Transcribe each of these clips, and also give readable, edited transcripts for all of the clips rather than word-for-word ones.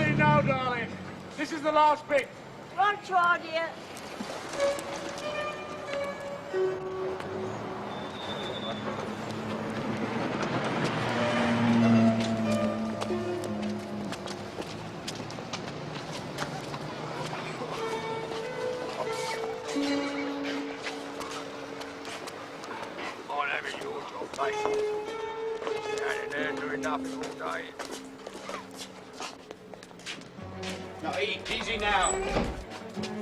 Absolutely no, darling. This is the last bit. Run, Troy, dear. Now, easy now.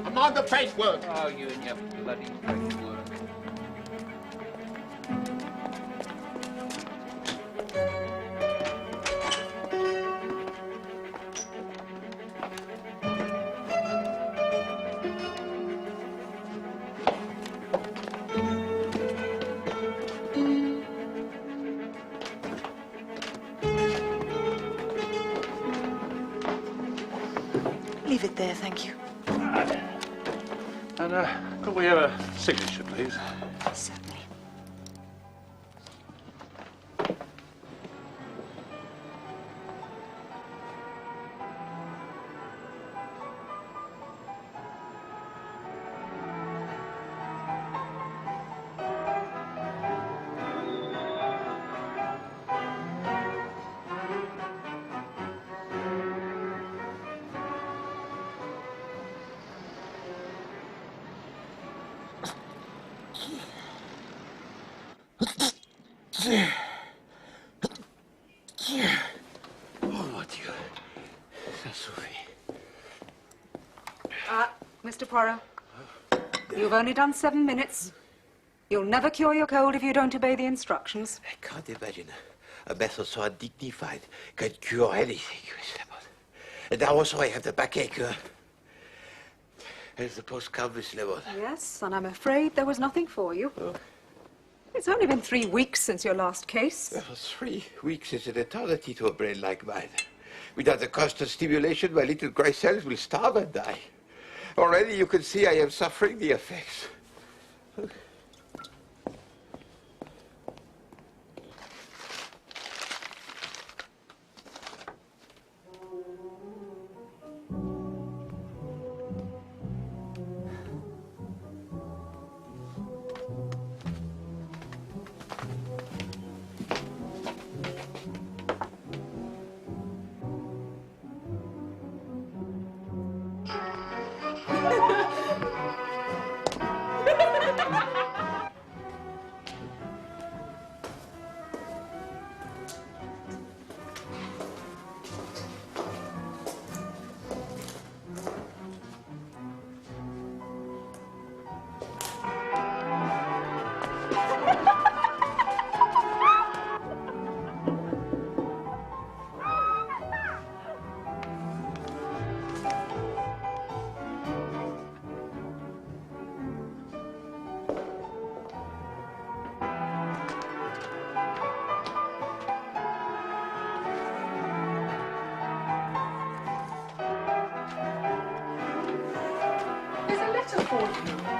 I'm on the paintwork. Oh, you and your bloody paintwork. Leave it there, thank you. And, could we have a signature, please? Certainly. Mr. Poirot, you've only done 7 minutes. You'll never cure your cold if you don't obey the instructions. I can't imagine a method so undignified can cure anything. And now also I have the backache. There's the post-canvas level. Yes, and I'm afraid there was nothing for you. Oh. It's only been 3 weeks since your last case. 3 weeks is an eternity to a brain like mine. Without the constant stimulation, my little grey cells will starve and die. Already you can see I am suffering the effects.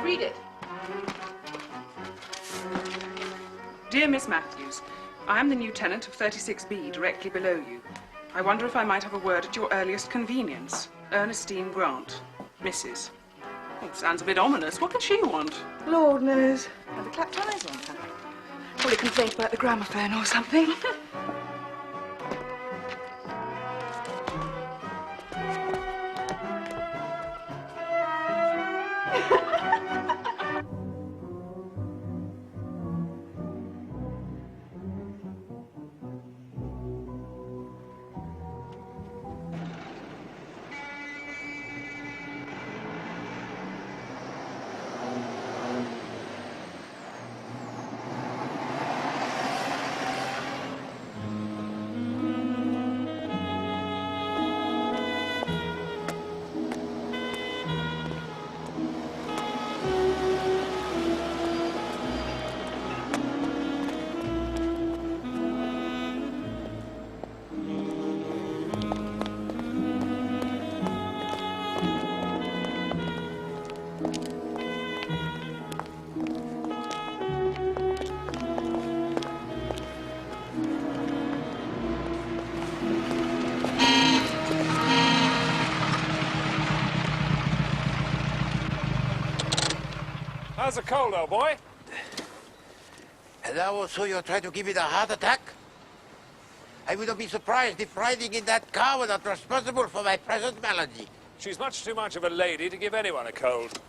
Read it. Dear Miss Matthews, I am the new tenant of 36B, directly below you. I wonder if I might have a word at your earliest convenience. Ernestine Grant, Mrs. Oh, sounds a bit ominous. What can she want? Lord knows. Have the clapped eyes on her. Probably complaint about the gramophone or something. How's the cold, old boy? And now also you're trying to give me a heart attack? I would not be surprised if riding in that car was not responsible for my present malady. She's much too much of a lady to give anyone a cold.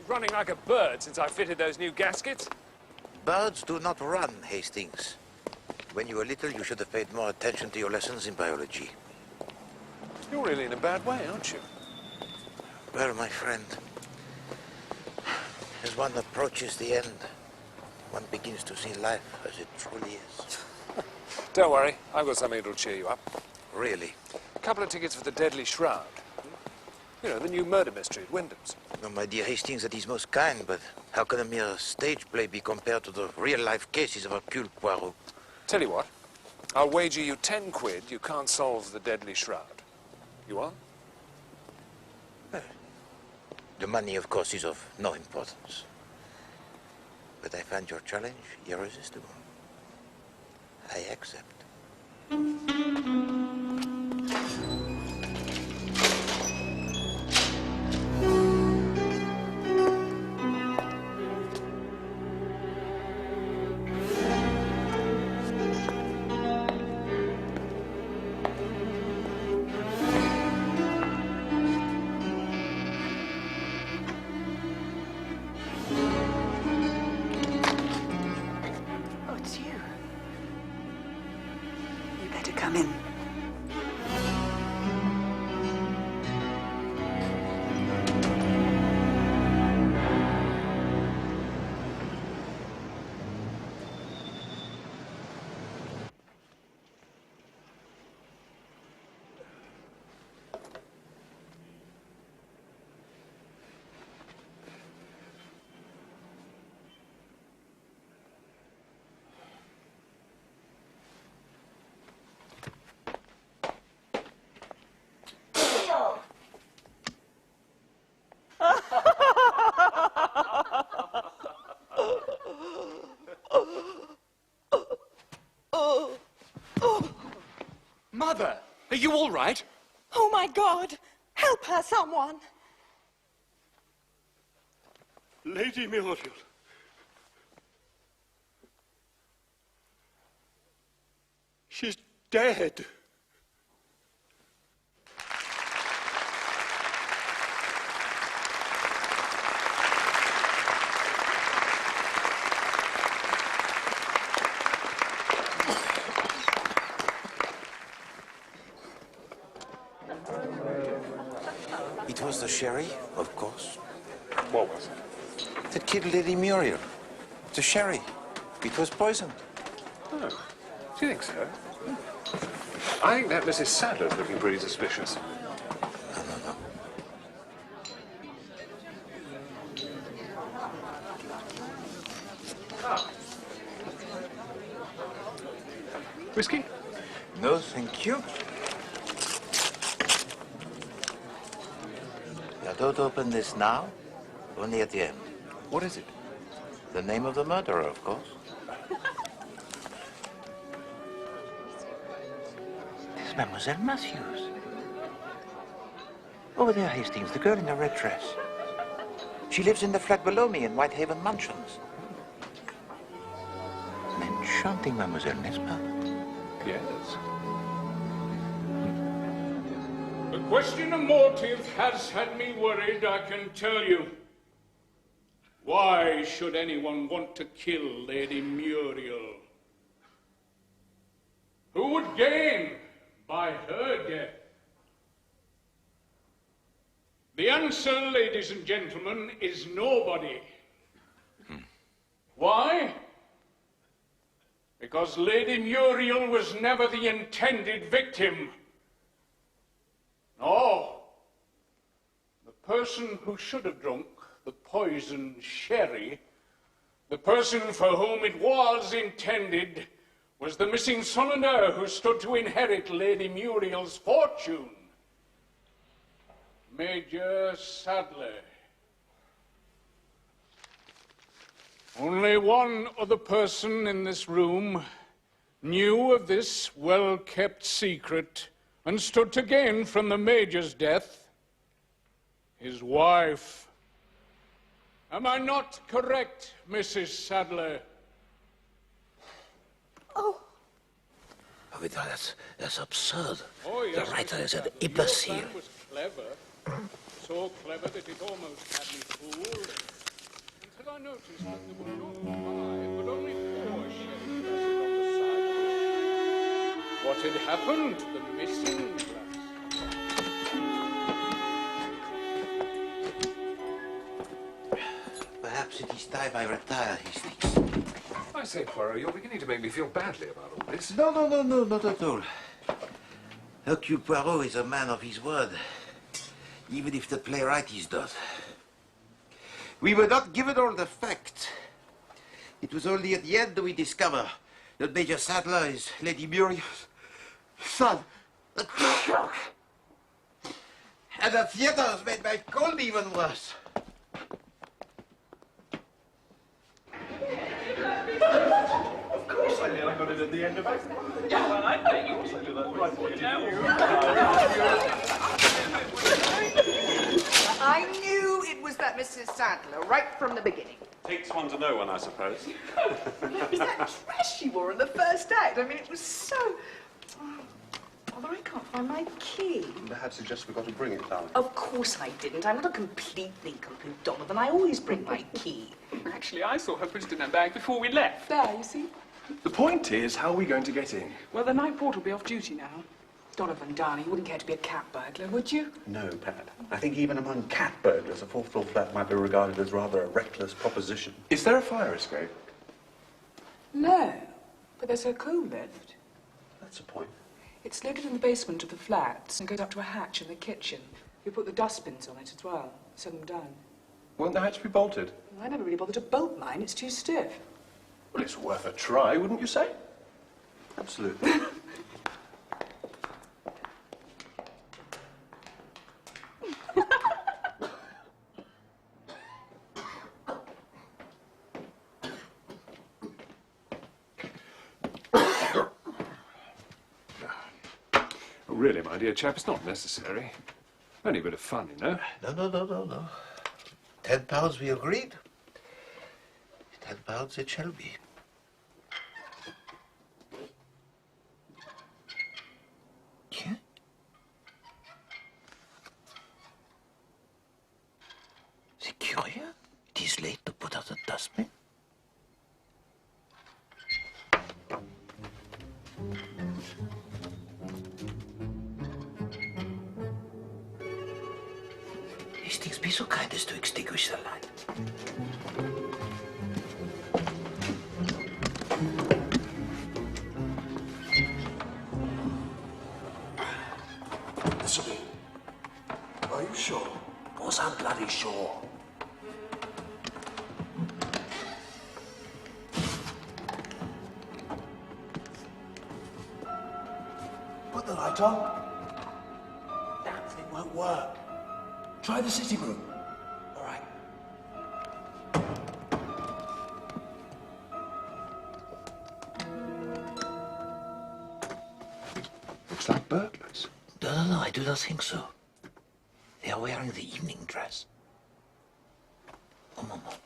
She's running like a bird since I fitted those new gaskets. Birds do not run, Hastings. When you were little, you should have paid more attention to your lessons in biology. You're really in a bad way, aren't you? Well, my friend, as one approaches the end, one begins to see life as it truly is. Don't worry, I've got something that'll cheer you up. Really? A couple of tickets for the Deadly Shroud. You know, the new murder mystery at Wyndham's. No, my dear Hastings, that is most kind, but how can a mere stage play be compared to the real-life cases of Hercule Poirot? Tell you what, I'll wager you 10 quid you can't solve the Deadly Shroud. You on? Well, the money, of course, is of no importance. But I find your challenge irresistible. I accept. Oh, it's you. You better come in. Mother, are you all right? Oh, my God! Help her, someone! Lady Muriel. She's dead. It was the sherry, of course. What was it? That killed Lady Muriel. The sherry. It was poisoned. Oh, do you think so? I think that Mrs. Sadler's looking pretty suspicious. No. Whiskey? No, thank you. You don't open this now, only at the end. What is it? The name of the murderer, of course. It's Mademoiselle Matthews. Over there, Hastings, the girl in the red dress. She lives in the flat below me in Whitehaven Mansions. An enchanting mademoiselle, n'est-ce pas? Yes. The question of motive has had me worried, I can tell you. Why should anyone want to kill Lady Muriel? Who would gain by her death? The answer, ladies and gentlemen, is nobody. Why? Because Lady Muriel was never the intended victim. No. The person who should have drunk the poisoned sherry, the person for whom it was intended, was the missing son and heir who stood to inherit Lady Muriel's fortune. Major Sadler. Only one other person in this room knew of this well-kept secret and stood to gain from the Major's death. His wife. Am I not correct, Mrs. Sadler? Oh, Oh, that's absurd. Oh, yes, the writer is an Mrs. Sadler. Your imbecile. plan was clever. So clever that it almost had me fooled. Until I noticed that there were not 5, but only 4 sherry glasses on the sideboard. What had happened to the missing glass? Perhaps it is time I retire, Hastings. I say, Poirot, you're beginning to make me feel badly about all this. No, not at all. Hercule Poirot is a man of his word, even if the playwright is not. We were not given all the facts. It was only at the end that we discover that Major Sadler is Lady Muriel's son. And the theater has made my cold even worse. Of course I knew I got it at the end of it. Yeah, well, I bet you also knew that. I knew it was that Mrs. Sadler right from the beginning. Takes one to know one, I suppose. It was that dress she wore in the first act. I mean, it was so... Although I can't find my key. Perhaps you just forgot to bring it, darling. Of course I didn't. I'm not a complete nincompoop, Donovan. I always bring my key. Actually, I saw her put it in her bag before we left. There, you see? The point is, how are we going to get in? Well, the night porter will be off duty now. Donovan, darling, you wouldn't care to be a cat burglar, would you? No, Pat. I think even among cat burglars, a fourth-floor flat might be regarded as rather a reckless proposition. Is there a fire escape? No, but there's a coal lift. That's a point. It's located in the basement of the flats and goes up to a hatch in the kitchen. We put the dustbins on it as well, set them down. Won't the hatch be bolted? Well, I never really bothered to bolt mine. It's too stiff. Well, it's worth a try, wouldn't you say? Absolutely. Really, my dear chap, it's not necessary. Only a bit of fun, you know. No. £10 we agreed. £10 it shall be. Tiens. C'est curieux. It is late to put out the dustbin. Hastings, be so kind as to extinguish the light. Listen, are you sure? Of course I'm bloody sure. Put the light on. Damn thing won't work. Try the sitting room. All right. Looks like burglars. No, I do not think so. They are wearing the evening dress. Moment.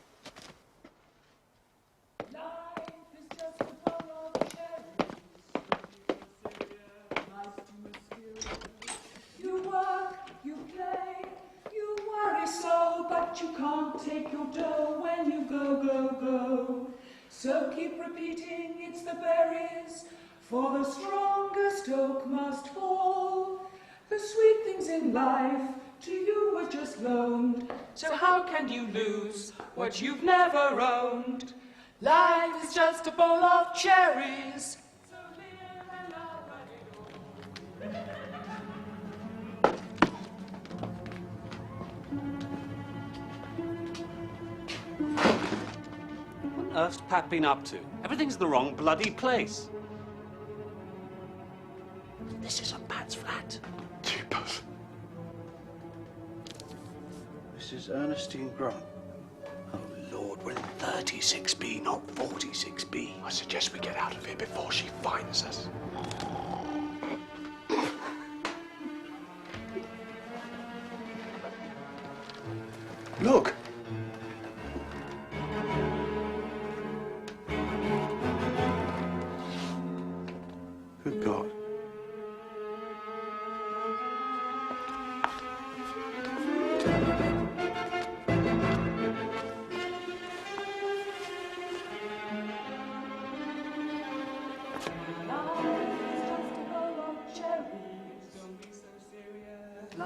You work, you play, you worry so, but you can't take your dough when you go. So keep repeating, it's the berries, for the strongest oak must fall. The sweet things in life to you were just loaned, so how can you lose what you've never owned? Life is just a bowl of cherries. What on earth's Pat been up to? Everything's in the wrong bloody place. This isn't Pat's flat. Jeepers. Mrs. Ernestine Grant. Oh, Lord, we're in 36B, not 46B. I suggest we get out of here before she finds us. Look!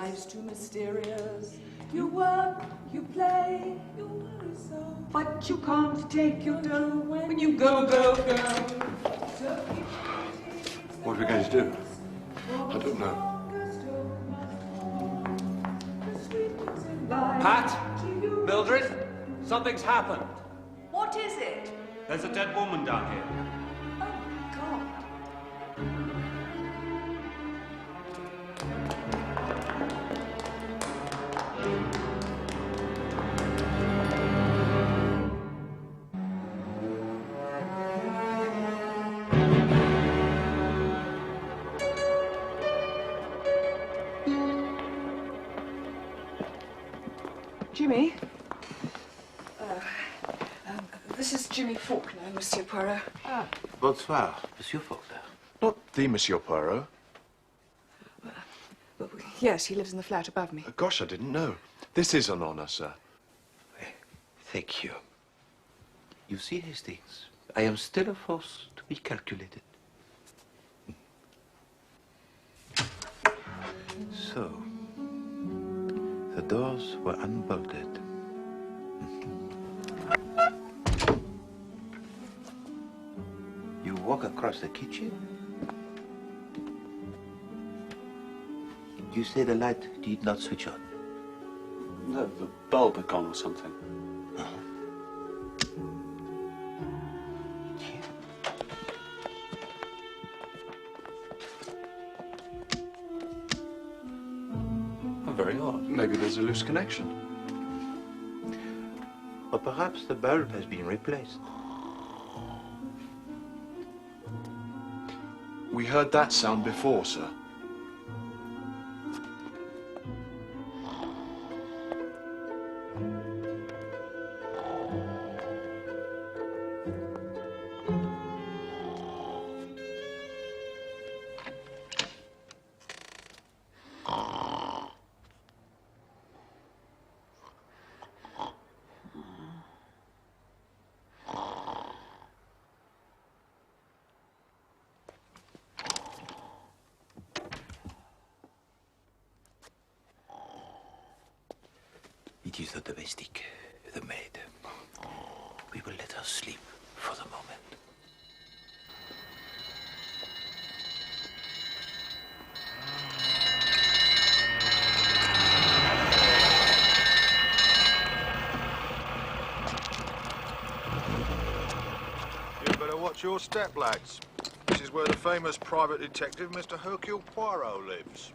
life's too mysterious. You work, you play, you worry so, but you can't take your dough when you go, go, go. So keep What are we going to do? I don't know. Pat? Mildred? Something's happened. What is it? There's a dead woman down here. Oh, God. Jimmy? This is Jimmy Faulkner, Monsieur Poirot. Ah, bonsoir, Monsieur Faulkner. Not the Monsieur Poirot. Yes, he lives in the flat above me. Gosh, I didn't know. This is an honor, sir. Thank you. You see, Hastings, I am still a force to be calculated. So, the doors were unbolted. You walk across the kitchen. You say the light did not switch on. No, the bulb had gone or something. Very odd. Maybe there's a loose connection. Or perhaps the bulb has been replaced. We heard that sound before, sir. It is the domestic, the maid. We will let her sleep for the moment. You better watch your step, lads. This is where the famous private detective, Mr. Hercule Poirot, lives.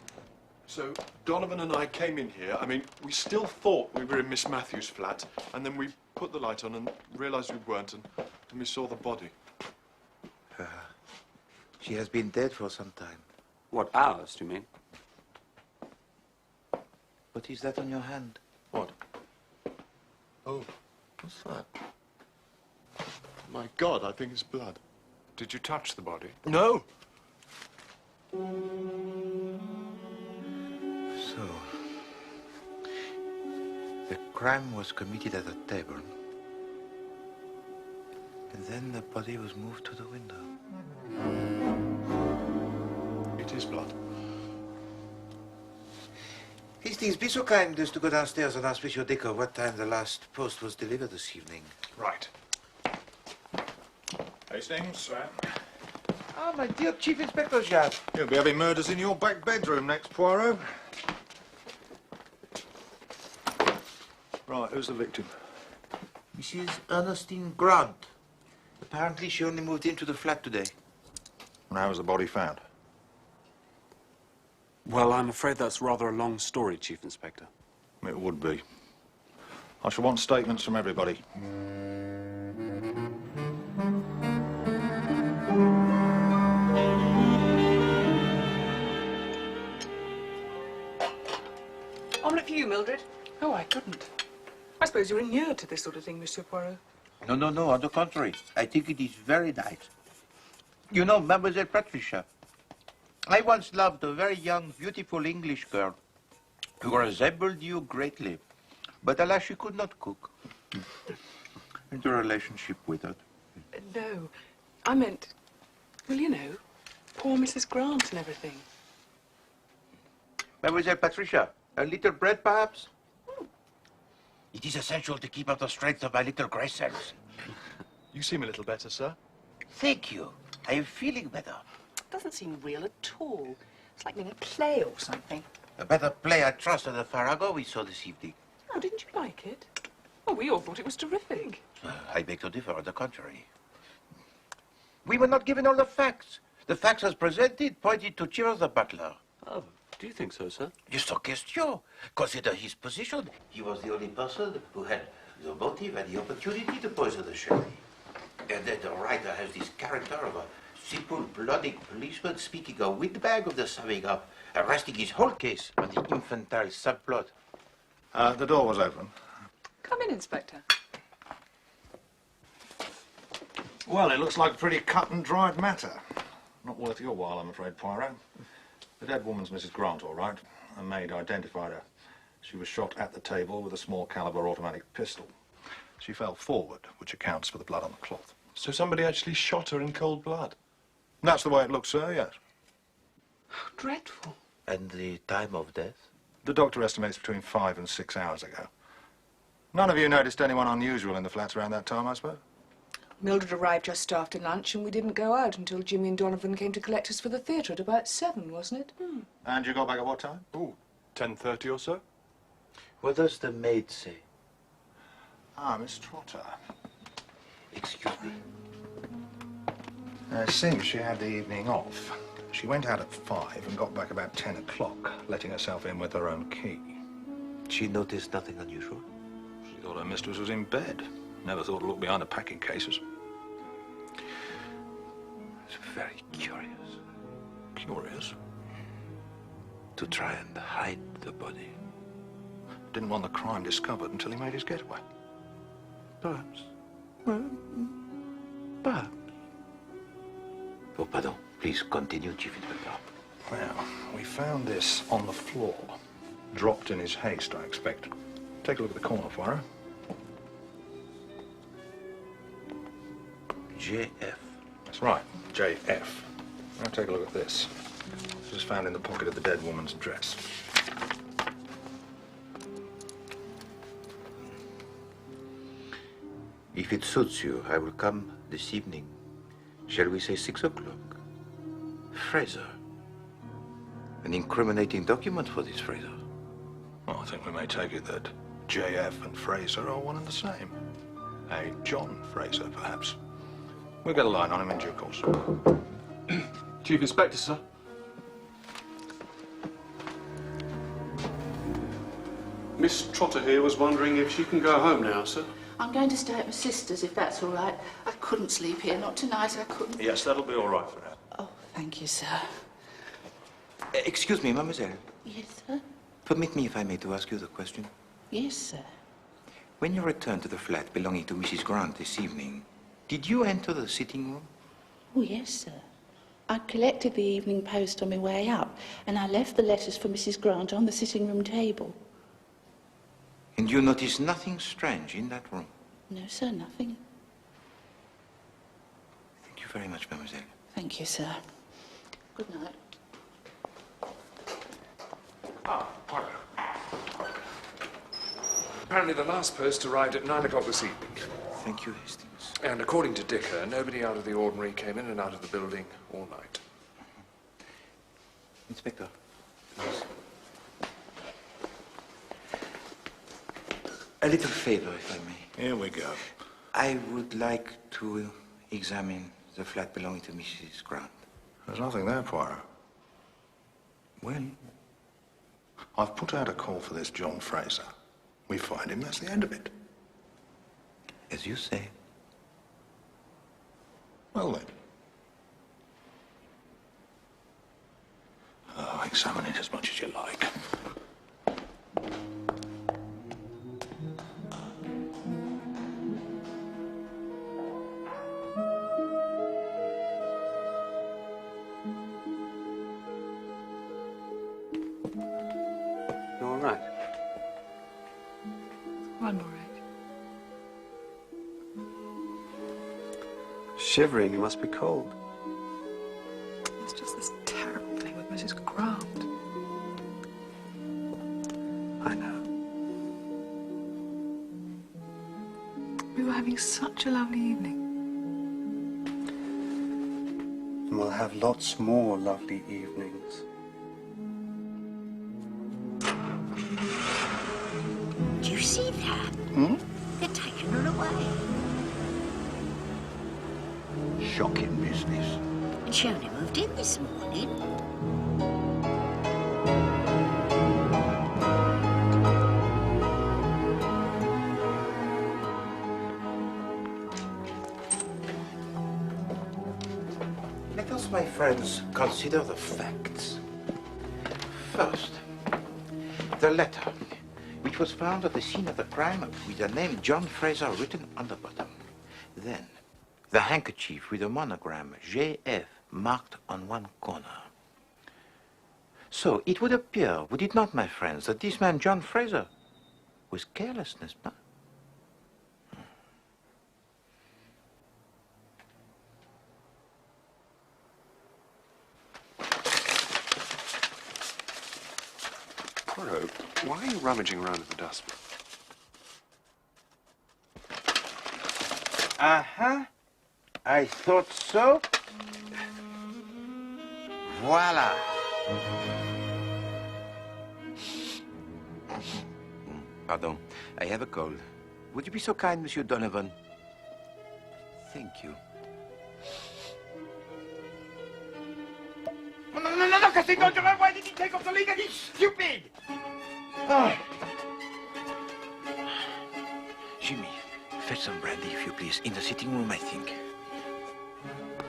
So, Donovan and I came in here. I mean, we still thought we were in Miss Matthews' flat, and then we put the light on and realised we weren't, and we saw the body. She has been dead for some time. What, hours, do you mean? What is that on your hand? What? Oh, what's that? My God, I think it's blood. Did you touch the body? No! So, the crime was committed at a table, and then the body was moved to the window. It is blood. Hastings, be so kind as to go downstairs and ask Monsieur Decker what time the last post was delivered this evening. Right. Hastings? Ah, my dear Chief Inspector Japp. You'll be having murders in your back bedroom next, Poirot. Right, who's the victim? Mrs. Ernestine Grant. Apparently she only moved into the flat today. And how was the body found? Well, I'm afraid that's rather a long story, Chief Inspector. It would be. I shall want statements from everybody. Omelette for you, Mildred. Oh, I couldn't. I suppose you're inured to this sort of thing, Monsieur Poirot. No, no, no, on the contrary. I think it is very nice. You know, Mademoiselle Patricia, I once loved a very young, beautiful English girl who resembled you greatly. But alas, she could not cook. And your relationship with her. No, I meant, well, you know, poor Mrs. Grant and everything. Mademoiselle Patricia, A little bread, perhaps? It is essential to keep up the strength of my little grey cells. You seem a little better, sir. Thank you. I am feeling better. Doesn't seem real at all. It's like being a play or something. A better play, I trust, than the Farrago we saw this evening. Oh, didn't you like it? Oh, we all thought it was terrific. I beg to differ, on the contrary. We were not given all the facts. The facts as presented pointed to Chivers the butler. Oh, do you think so, sir? Just a question. Consider his position. He was the only person who had the motive and the opportunity to poison the sherry. And then the writer has this character of a simple, bloody policeman speaking a windbag of the summing up, resting his whole case on the infantile subplot. The door was open. Come in, Inspector. Well, it looks like a pretty cut and dried matter. Not worth your while, I'm afraid, Poirot. The dead woman's Mrs. Grant, all right. A maid identified her. She was shot at the table with a small caliber automatic pistol. She fell forward, which accounts for the blood on the cloth. So somebody actually shot her in cold blood? That's the way it looks, sir, yes. How dreadful. And the time of death? The doctor estimates between 5 and 6 hours ago. None of you noticed anyone unusual in the flats around that time, I suppose? Mildred arrived just after lunch, and we didn't go out until Jimmy and Donovan came to collect us for the theatre at about 7, wasn't it? And you got back at what time? Oh, 10:30 or so. What does the maid say? Ah, Miss Trotter. Excuse me. It seems she had the evening off. She went out at 5 and got back about 10 o'clock, letting herself in with her own key. She noticed nothing unusual? She thought her mistress was in bed. Never thought to look behind the packing cases. It's very curious. Curious? To try and hide the body. Didn't want the crime discovered until he made his getaway. Perhaps. Well, perhaps. Oh, pardon. Please continue, Chief Inspector. Well, we found this on the floor. Dropped in his haste, I expect. Take a look at the corner, Poirot. JF. That's right, JF. Now take a look at this. This was found in the pocket of the dead woman's dress. If it suits you, I will come this evening. Shall we say 6 o'clock? Fraser. An incriminating document for this Fraser. Well, I think we may take it that JF and Fraser are one and the same. A John Fraser, perhaps. We'll get a line on him in due course. Chief Inspector, sir. Miss Trotter here was wondering if she can go home now, sir. I'm going to stay at my sister's, if that's all right. I couldn't sleep here, not tonight, I couldn't. Yes, that'll be all right for her. Oh, thank you, sir. Excuse me, mademoiselle. Yes, sir? Permit me, if I may, to ask you the question. Yes, sir. When you returned to the flat belonging to Mrs. Grant this evening, did you enter the sitting room? Oh, yes, sir. I collected the Evening Post on my way up, and I left the letters for Mrs. Grant on the sitting room table. And you noticed nothing strange in that room? No, sir, nothing. Thank you very much, mademoiselle. Thank you, sir. Good night. Poirot. Apparently the last post arrived at 9 o'clock this evening. Thank you, Hastings. And according to Dicker, nobody out of the ordinary came in and out of the building all night. Inspector, please. A little favor, if I may. Here we go. I would like to examine the flat belonging to Mrs. Grant. There's nothing there, Poirot. Well? I've put out a call for this John Fraser. We find him, that's the end of it. As you say. Well, then. Oh, examine it as much as you like. You all right? I'm all right. Shivering, you must be cold. It's just this terrible thing with Mrs. Grant. And we'll have lots more lovely evenings. Do you see that? Hmm? They're taking her away. Shocking business. And she only moved in this morning. Let us, my friends, consider the facts. First, the letter, which was found at the scene of the crime with the name John Fraser written on the bottom. Then, the handkerchief with the monogram JF marked on one corner. So, it would appear, would it not, my friends, that this man, John Fraser, was careless, n'est-ce pas? Poirot, why are you rummaging around in the dustbin? Uh-huh. I thought so. Voila. Pardon, I have a cold. Would you be so kind, Monsieur Donovan? Thank you. No, Cassie, don't you know? Why did he take off the lid? He's stupid! Oh. Jimmy, fetch some brandy, if you please. In the sitting room, I think.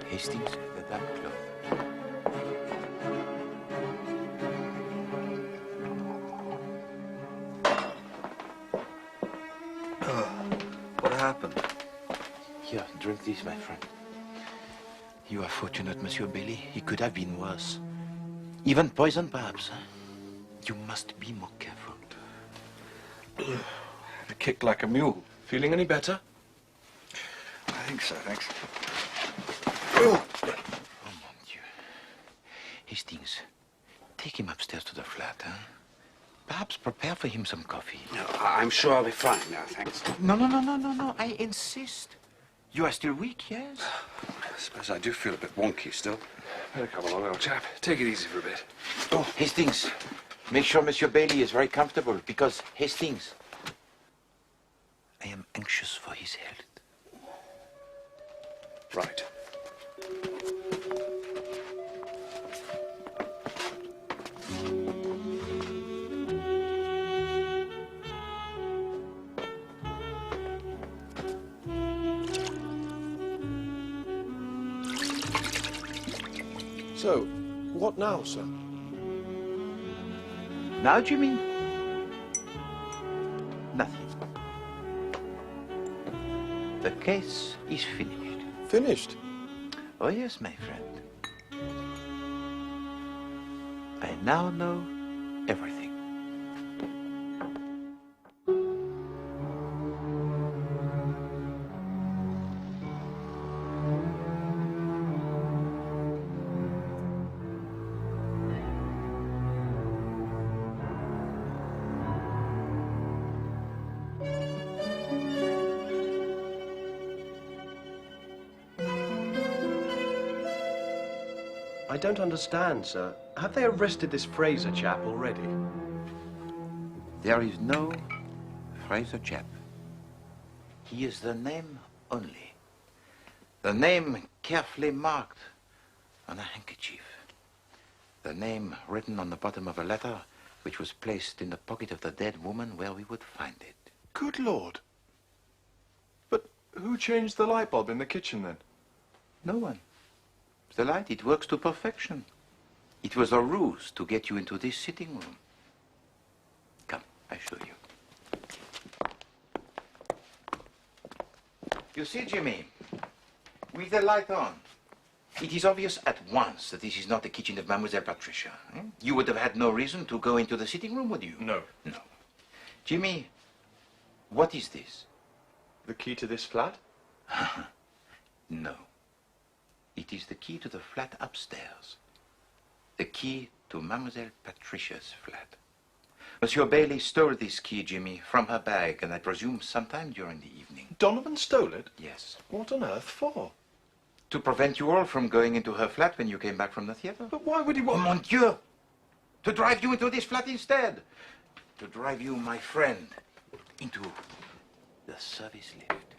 Hastings, the damp cloth. What happened? Here, drink this, my friend. You are fortunate, Monsieur Bailey. He could have been worse. Even poison, perhaps. You must be more careful. I kicked like a mule. Feeling any better? I think so, thanks. Oh, mon Dieu. Hastings, take him upstairs to the flat, huh? Perhaps prepare for him some coffee. No, I'm sure I'll be fine now, thanks. No. I insist. You are still weak, yes? I suppose I do feel a bit wonky still. Better come along, old chap. Take it easy for a bit. Oh, Hastings, make sure Monsieur Bailey is very comfortable, because, Hastings, I am anxious for his health. Right. So, what now, sir? Now, do you mean? Nothing. The case is finished. Finished? Oh, yes, my friend. I now know everything. I don't understand, sir. Have they arrested this Fraser chap already? There is no Fraser chap. He is the name only. The name carefully marked on a handkerchief. The name written on the bottom of a letter which was placed in the pocket of the dead woman where we would find it. Good Lord. But who changed the light bulb in the kitchen then? No one. The light, it works to perfection. It was a ruse to get you into this sitting room. Come, I show you. You see, Jimmy, with the light on, it is obvious at once that this is not the kitchen of Mademoiselle Patricia. You would have had no reason to go into the sitting room, would you? No. No. Jimmy, what is this? The key to this flat? No. It is the key to the flat upstairs. The key to Mademoiselle Patricia's flat. Monsieur Bailey stole this key, Jimmy, from her bag, and I presume sometime during the evening. Donovan stole it? Yes. What on earth for? To prevent you all from going into her flat when you came back from the theater. But why would he want... Oh, mon Dieu! To drive you into this flat instead. To drive you, my friend, into the service lift.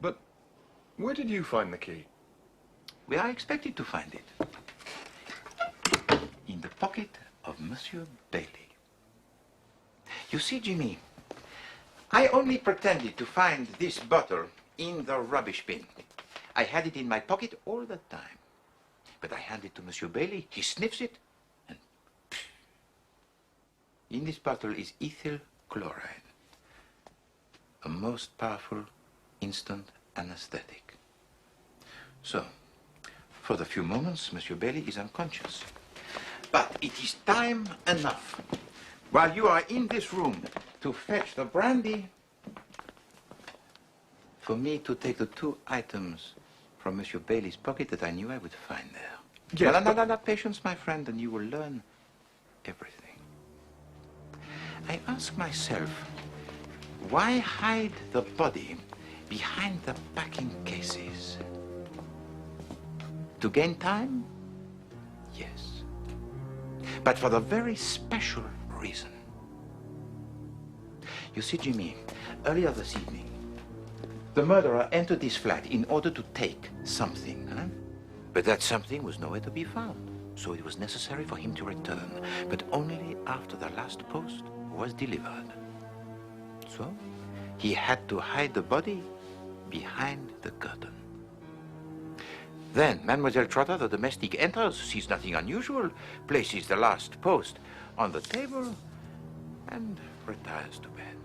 But where did you find the key? We are expected to find it. In the pocket of Monsieur Bailey. You see, Jimmy, I only pretended to find this bottle in the rubbish bin. I had it in my pocket all the time. But I hand it to Monsieur Bailey, he sniffs it, and pff. In this bottle is ethyl chloride, a most powerful instant anesthetic. So, for the few moments, Monsieur Bailey is unconscious. But it is time enough, while you are in this room, to fetch the brandy, for me to take the 2 items from Monsieur Bailey's pocket that I knew I would find there. Yes, No, patience, my friend, and you will learn everything. I ask myself, why hide the body behind the packing cases? To gain time? Yes. But for the very special reason. You see, Jimmy, earlier this evening, the murderer entered this flat in order to take something, huh? But that something was nowhere to be found. So it was necessary for him to return, but only after the last post was delivered. So he had to hide the body behind the curtain. Then Mademoiselle Trotter, the domestic, enters, sees nothing unusual, places the last post on the table, and retires to bed.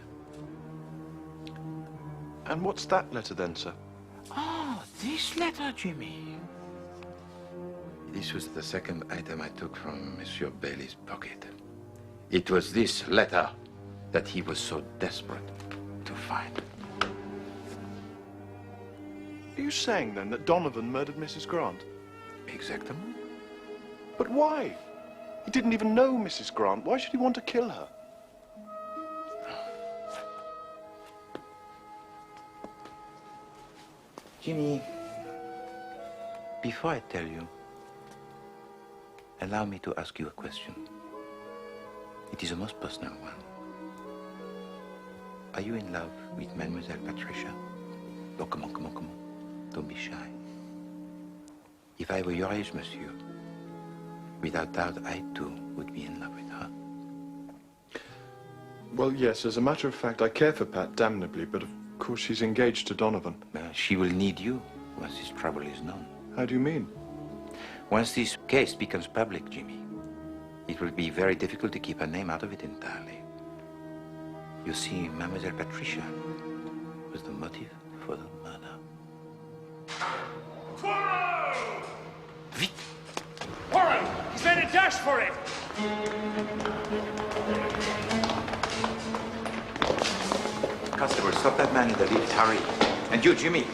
And what's that letter then, sir? Oh, this letter, Jimmy. This was the second item I took from Monsieur Bailey's pocket. It was this letter that he was so desperate to find. Are you saying, then, that Donovan murdered Mrs. Grant? Exactement. But why? He didn't even know Mrs. Grant. Why should he want to kill her? Jimmy, before I tell you, allow me to ask you a question. It is a most personal one. Are you in love with Mademoiselle Patricia? Oh, come on. Don't be shy. If I were your age, monsieur, without doubt, I too would be in love with her. Well, yes, as a matter of fact, I care for Pat damnably, but of course she's engaged to Donovan. She will need you once this trouble is known. How do you mean? Once this case becomes public, Jimmy, it will be very difficult to keep her name out of it entirely. You see, Mademoiselle Patricia was the motive for the murder. Poirot! Vite! Poirot! He's made a dash for it! Constable, stop that man in the lift, hurry. And you, Jimmy.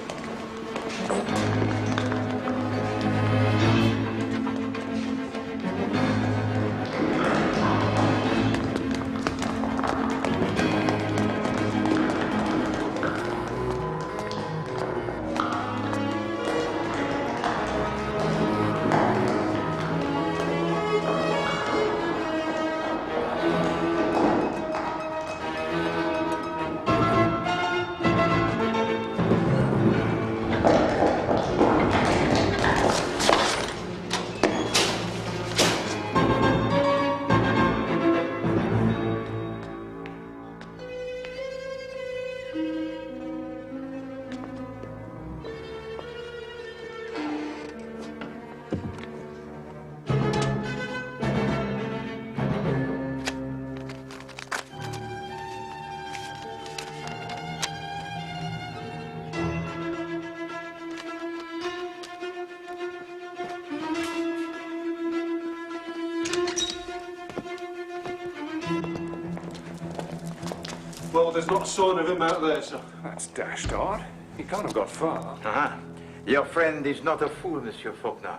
Well, there's not a sign of him out there, sir. That's dashed odd. He can't have got far. Your friend is not a fool, Monsieur Faulkner.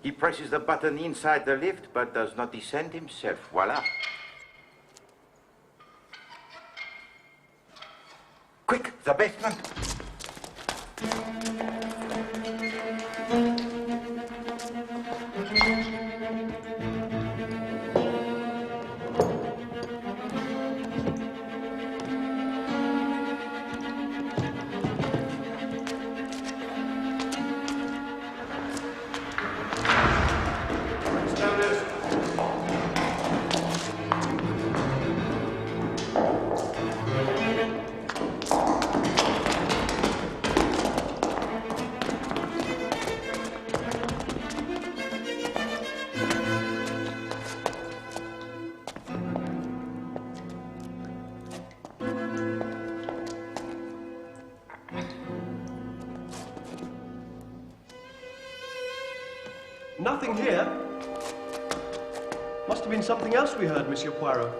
He presses the button inside the lift, but does not descend himself. Voila. Quick, the basement. Nothing here. Must have been something else we heard, Monsieur Poirot.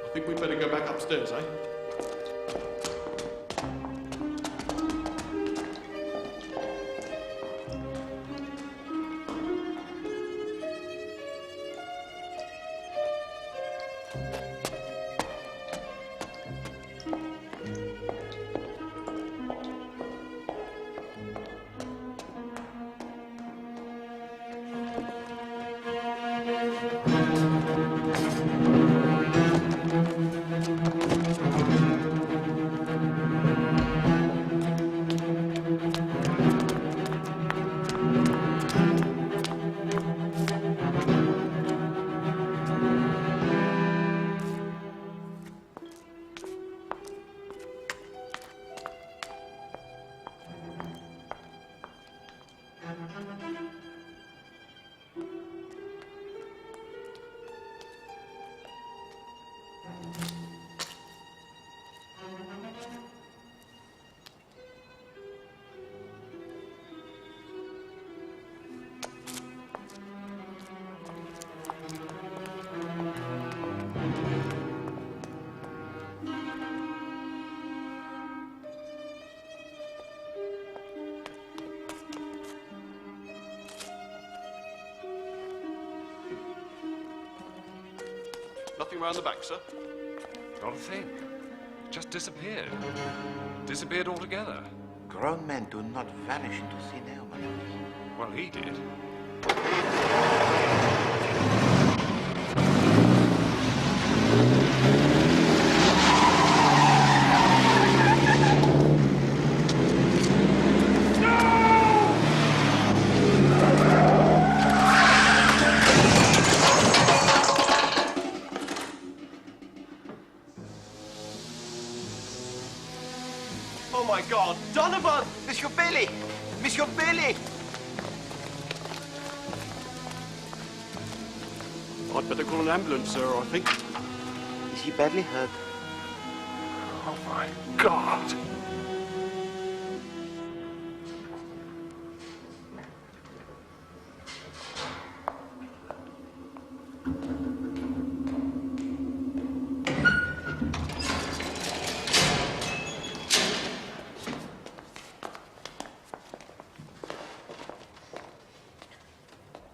I think we'd better go back upstairs, eh? Nothing round the back, sir? Not a thing. Just disappeared. Disappeared altogether. Grown men do not vanish into thin air, my lord. Well, he did. Oh my God, Donovan! Monsieur Bailey! Monsieur Bailey! I'd better call an ambulance, sir, I think. Is he badly hurt? Oh my God!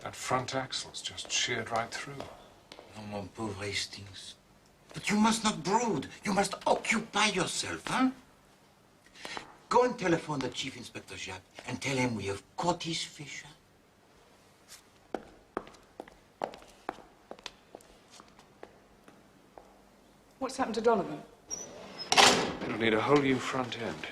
That front axle's just sheared right through. Oh, mon pauvre Hastings. But you must not brood. You must occupy yourself, huh? Go and telephone the Chief Inspector Japp and tell him we have caught his fisher. What's happened to Donovan? It'll need a whole new front end.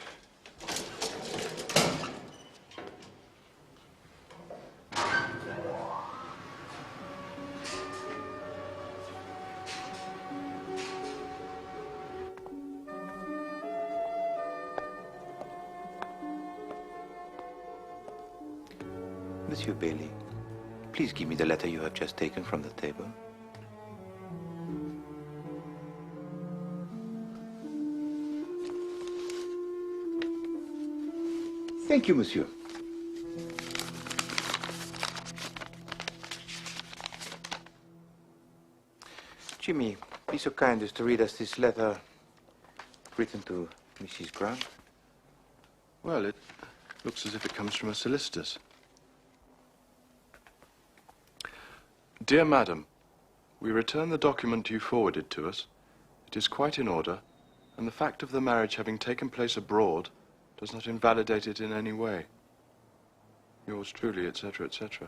Monsieur Bailey, please give me the letter you have just taken from the table. Thank you, monsieur. Jimmy, be so kind as to read us this letter written to Mrs. Grant. Well, it looks as if it comes from a solicitor's. Dear Madam, we return the document you forwarded to us. It is quite in order, and the fact of the marriage having taken place abroad does not invalidate it in any way. Yours truly, etc., etc.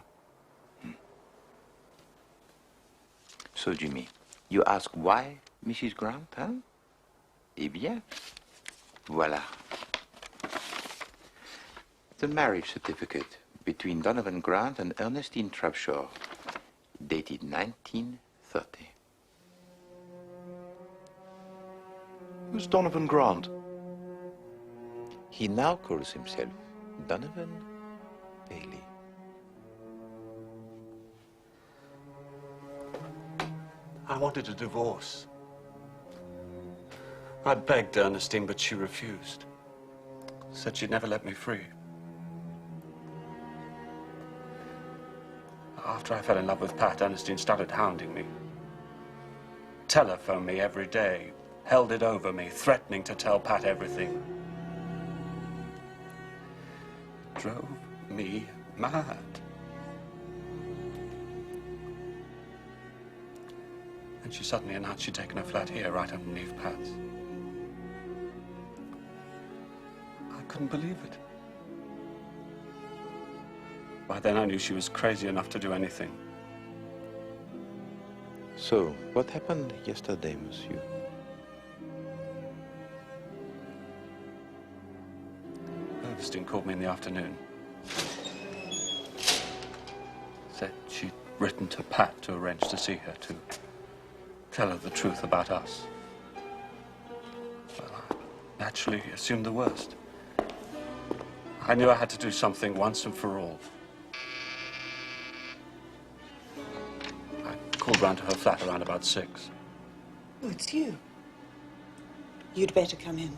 So, Jimmy, you ask why Mrs. Grant, huh? Eh bien, voilà. The marriage certificate between Donovan Grant and Ernestine Trapshaw, dated 1930. Who's Donovan Grant? He now calls himself Donovan Bailey. I wanted a divorce. I begged Ernestine, but she refused. Said she'd never let me free. After I fell in love with Pat, Ernestine started hounding me. Telephoned me every day, held it over me, threatening to tell Pat everything. Drove me mad. And she suddenly announced she'd taken a flat here, right underneath Pat's. I couldn't believe it. By then I knew she was crazy enough to do anything. So, what happened yesterday, monsieur? Ernestine called me in the afternoon. Said she'd written to Pat to arrange to see her, to tell her the truth about us. Well, I naturally assumed the worst. I knew I had to do something once and for all. I called round to her flat around about 6. Oh, it's you. You'd better come in.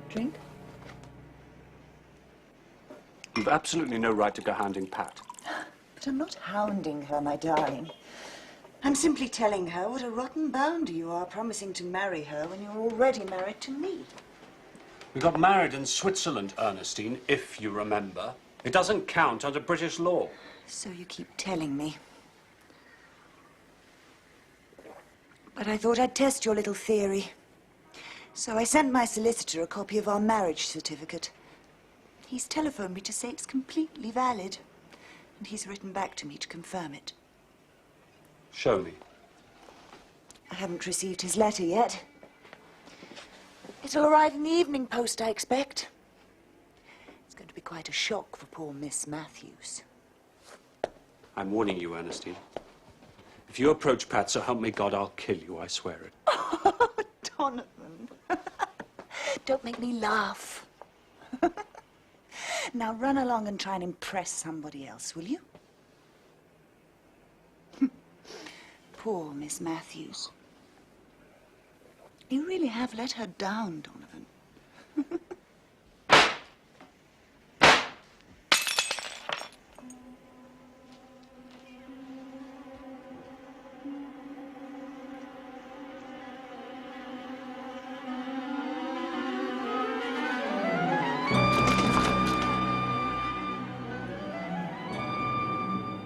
Drink? You've absolutely no right to go hounding Pat. But I'm not hounding her, my darling. I'm simply telling her what a rotten bounder you are, promising to marry her when you're already married to me. We got married in Switzerland, Ernestine, if you remember. It doesn't count under British law. So you keep telling me. But I thought I'd test your little theory. So I sent my solicitor a copy of our marriage certificate. He's telephoned me to say it's completely valid. And he's written back to me to confirm it. Show me. I haven't received his letter yet. It'll arrive in the evening post, I expect. It's going to be quite a shock for poor Miss Matthews. I'm warning you, Ernestine. If you approach Pat, so help me God, I'll kill you, I swear it. Oh, Donovan. Don't make me laugh. Now run along and try and impress somebody else, will you? Poor Miss Matthews. You really have let her down, Donovan.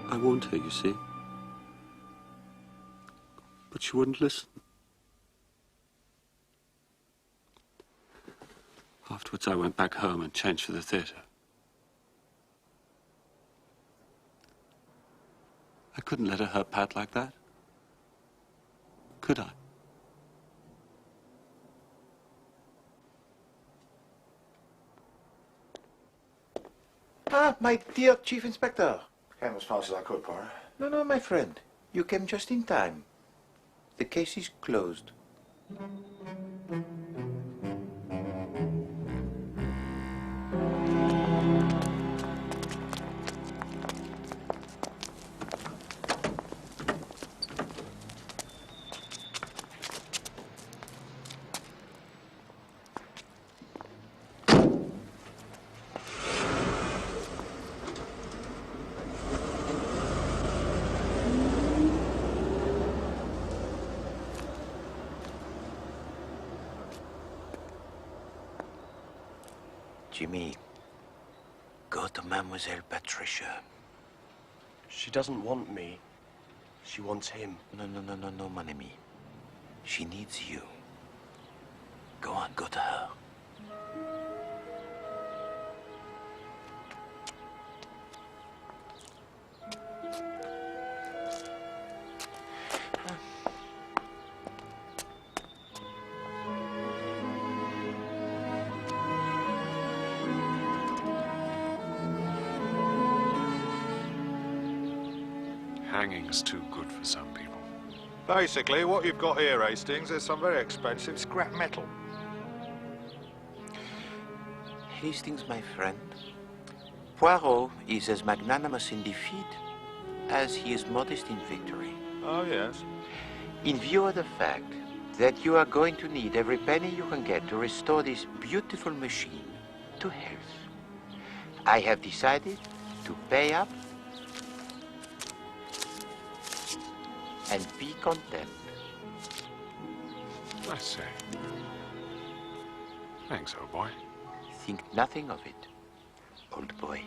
I warned her, you see. But she wouldn't listen. Afterwards, I went back home and changed for the theatre. I couldn't let her hurt Pat like that. Could I? Ah, my dear Chief Inspector. Came as fast as I could, Poirot. No, my friend. You came just in time. The case is closed. Jimmy, go to Mademoiselle Patricia. She doesn't want me. She wants him. No, mon ami. She needs you. Go on, go to her. Hanging's too good for some people. Basically, what you've got here, Hastings, is some very expensive scrap metal. Hastings, my friend, Poirot is as magnanimous in defeat as he is modest in victory. Oh, yes. In view of the fact that you are going to need every penny you can get to restore this beautiful machine to health, I have decided to pay up and be content. I say. Thanks, old boy. Think nothing of it, old boy.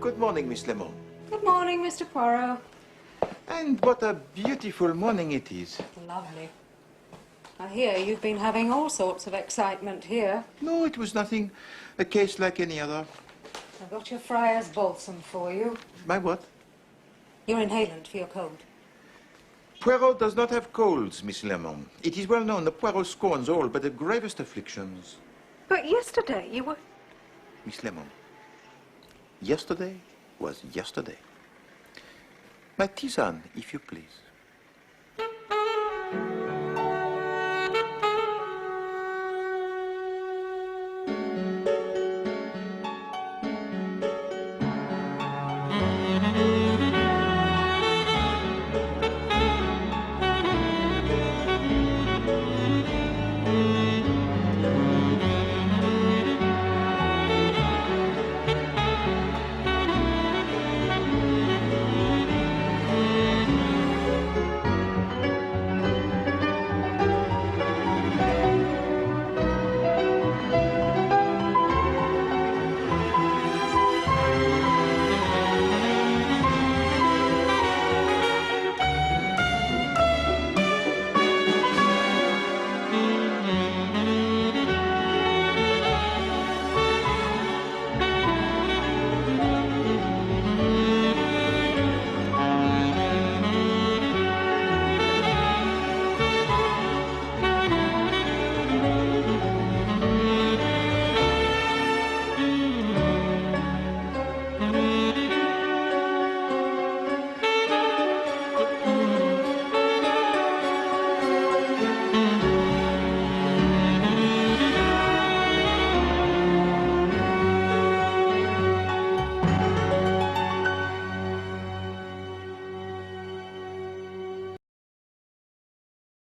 Good morning, Miss Lemon. Good morning, Mr. Poirot. And what a beautiful morning it is. Lovely. I hear you've been having all sorts of excitement here. No, it was nothing. A case like any other. I've got your friar's balsam for you. My what? Your inhalant for your cold. Poirot does not have colds, Miss Lemon. It is well known that Poirot scorns all but the gravest afflictions. But yesterday you were... Miss Lemon, yesterday was yesterday. My tisane, if you please.